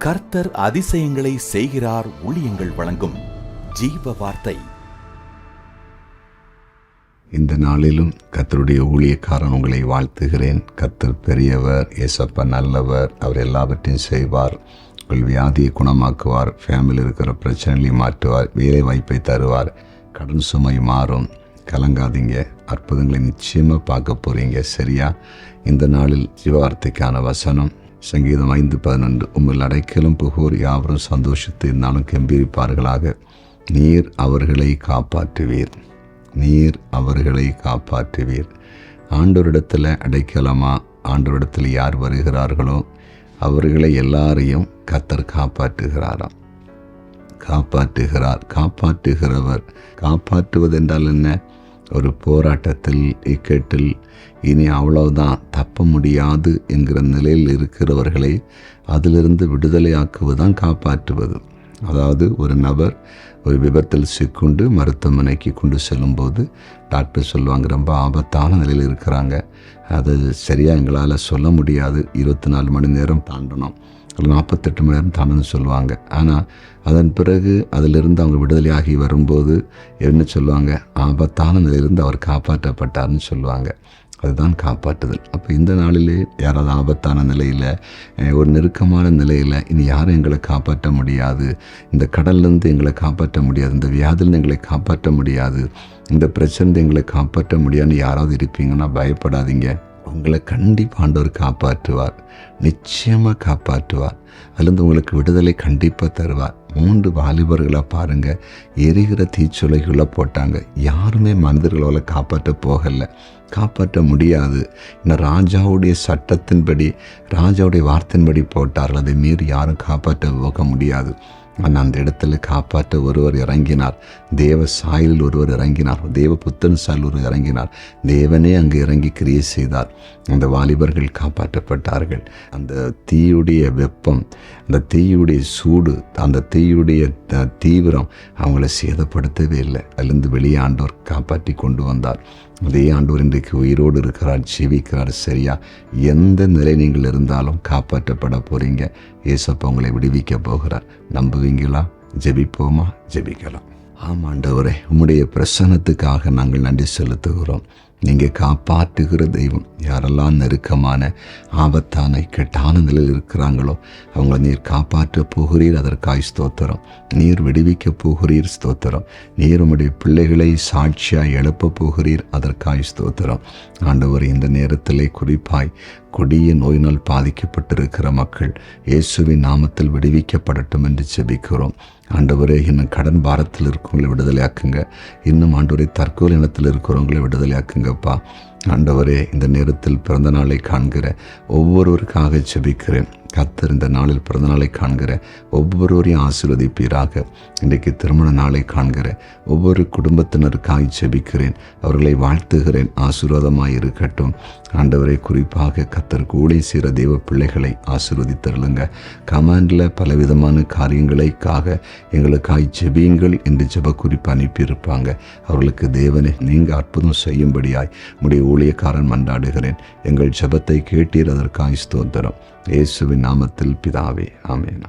கர்த்தர் அதிசயங்களை செய்கிறார். ஊழியங்கள் வழங்கும் ஜீவ வார்த்தை. இந்த நாளிலும் கர்த்தருடைய ஊழியக்காரன் உங்களை வாழ்த்துகிறேன். கர்த்தர் பெரியவர், ஏசப்பா நல்லவர், அவர் எல்லாவற்றையும் செய்வார். உங்கள் வியாதியை குணமாக்குவார், ஃபேமிலியில் இருக்கிற பிரச்சனைகளை மாற்றுவார், வேலை வாய்ப்பை தருவார், கடன் சுமை மாறும். கலங்காதீங்க, அற்புதங்களை நிச்சயமாக பார்க்க போகிறீங்க. சரியா? இந்த நாளில் ஜீவார்த்தைக்கான வசனம் சங்கீதம் 5:11. உங்கள் அடைக்கலும் புகூர் யாவரும் சந்தோஷத்தை இருந்தாலும் கம்பீரிப்பார்களாக. நீர் அவர்களை காப்பாற்றுவீர், நீர் அவர்களை காப்பாற்றுவீர். ஆண்டவரிடத்தில் அடைக்கலமா, ஆண்டவரிடத்தில் யார் வருகிறார்களோ அவர்களை எல்லாரையும் கர்த்தர் காப்பாற்றுகிறாராம். காப்பாற்றுகிறார், காப்பாற்றுகிறவர். காப்பாற்றுவது என்றால் என்ன? ஒரு போராட்டத்தில், இக்கட்டில் இனி அவ்வளவுதான், தப்ப முடியாது என்கிற நிலையில் இருக்கிறவர்களை அதிலிருந்து விடுதலையாக்குவதுதான் காப்பாற்றுவது. அதாவது ஒரு நபர் ஒரு விபத்தில் சிக்குண்டு மருத்துவமனைக்கு கொண்டு செல்லும்போது டாக்டர் சொல்லுவாங்க, ரொம்ப ஆபத்தான நிலையில் இருக்கிறாங்க, அது சரியாக எங்களால் சொல்ல முடியாது, 24 மணி நேரம் தாண்டணும், 48 மணி நேரம் தாண்டணும்னு சொல்லுவாங்க. ஆனால் அதன் பிறகு அதிலிருந்து அவங்க விடுதலையாகி வரும்போது என்ன சொல்லுவாங்க? ஆபத்தான நிலையிலிருந்து அவர் காப்பாற்றப்பட்டார்னு சொல்லுவாங்க. அதுதான் காப்பாற்றுதல். அப்போ இந்த நாளிலே யாராவது ஆபத்தான நிலையில், ஒரு நெருக்கமான நிலையில், இனி யாரும் எங்களை காப்பாற்ற முடியாது, இந்த கடல்லேருந்து எங்களை காப்பாற்ற முடியாது, இந்த வியாதிலேருந்து எங்களை காப்பாற்ற முடியாது, இந்த பிரச்சனை எங்களை காப்பாற்ற முடியாதுன்னு யாராவது இருப்பீங்கன்னா பயப்படாதீங்க. உங்களை கண்டிப்பாக ஆண்டவர் காப்பாற்றுவார், நிச்சயமாக காப்பாற்றுவார். அதுலேருந்து உங்களுக்கு விடுதலை கண்டிப்பாக தருவார். 3 வாலிபர்களை பாருங்கள், எரிகிற தீச்சொலைகளை போட்டாங்க. யாருமே மனிதர்களால் காப்பாற்ற போகலை, காப்பாற்ற முடியாது. இன்னும் ராஜாவுடைய சட்டத்தின்படி, ராஜாவுடைய வார்த்தையின்படி போட்டார்கள். அதை மீறி யாரும் காப்பாற்ற போக முடியாது. ஆனால் அந்த இடத்துல காப்பாற்ற ஒருவர் இறங்கினார். தேவ சாயலில் ஒருவர் இறங்கினார், தேவ புத்தன் சாயல் ஒருவர் இறங்கினார். தேவனே அங்கு இறங்கி கிரியை செய்தார். அந்த வாலிபர்கள் காப்பாற்றப்பட்டார்கள். அந்த தீயுடைய வெப்பம், அந்த தீயுடைய சூடு, அந்த தீயுடைய தீவிரம் அவங்கள சேதப்படுத்தவே இல்லை. அதிலிருந்து வெளியே ஆண்டவர் காப்பாற்றி கொண்டு வந்தார். அதே ஆண்டவர் இன்றைக்கு உயிரோடு இருக்கிறார், ஜீவிக்கிறார். சரியா? எந்த நிலை நீங்கள் இருந்தாலும் காப்பாற்றப்பட போகிறீங்க. ஏசப்பா உங்களை விடுவிக்க போகிறார். நம்புவீங்களா? ஜெபிப்போமா? ஜெபிக்கலாம். ஆமாண்டவரே, உம்முடைய பிரசன்னத்துக்காக நாங்கள் நன்றி செலுத்துகிறோம். நீங்கள் காப்பாற்றுகிற தெய்வம். யாரெல்லாம் நெருக்கமான, ஆபத்தான, இக்கட்டான நிலையில் இருக்கிறாங்களோ அவங்கள நீர் காப்பாற்ற போகிறீர், அதற்காய் ஸ்தோத்திரம். நீர் விடுவிக்க போகிறீர், ஸ்தோத்திரம். நீர் உம்முடைய பிள்ளைகளை சாட்சியாய் எழுப்ப போகிறீர், அதற்காய் ஸ்தோத்திரம். ஆண்டவர், இந்த நேரத்திலே குறிப்பாய் கொடிய நோயினால் பாதிக்கப்பட்டிருக்கிற மக்கள் இயேசுவின் நாமத்தில் விடுவிக்கப்படட்டும் என்று ஜெபிக்கிறோம். ஆண்டவரே, இன்னும் கடன் பாரத்தில் இருக்கிறவங்களை விடுதலையாக்குங்க. இன்னும் ஆண்டவரே, தற்கொலை இனத்தில் இருக்கிறவங்களை விடுதலையாக்குங்கப்பா. ஆண்டவரே, இந்த நேரத்தில் பிறந்த நாளை காண்கிற ஒவ்வொருவருக்காக ஜெபிக்கிறேன். கர்த்தர் இந்த நாளில் பிறந்த நாளை காண்கிற ஒவ்வொருவரையும் ஆசீர்வதிப்பீராக. இன்றைக்கு திருமண நாளை காண்கிற ஒவ்வொரு குடும்பத்தினருக்காய் ஜெபிக்கிறேன். அவர்களை வாழ்த்துகிறேன், ஆசீர்வாதமாய் இருக்கட்டும். ஆண்டவரை, குறிப்பாக கர்த்தருக்கு ஊழியம் செய்கிற தெய்வ பிள்ளைகளை ஆசீர்வதித்தருளுங்க. கமாண்டில் பலவிதமான காரியங்களுக்காக எங்களுக்காய் ஜெபியுங்கள் என்று ஜெப குறிப்பு அனுப்பியிருப்பாங்க. அவர்களுக்கு தேவனே, நீங்கள் அற்புதம் செய்யும்படியாய் உம்முடைய ஊழியக்காரன் மன்றாடுகிறேன். எங்கள் ஜெபத்தை கேட்டீர், அதற்காய் ஸ்தோத்திரம். இயேசுவின் நாமத்தில் பிதாவே, ஆமென்.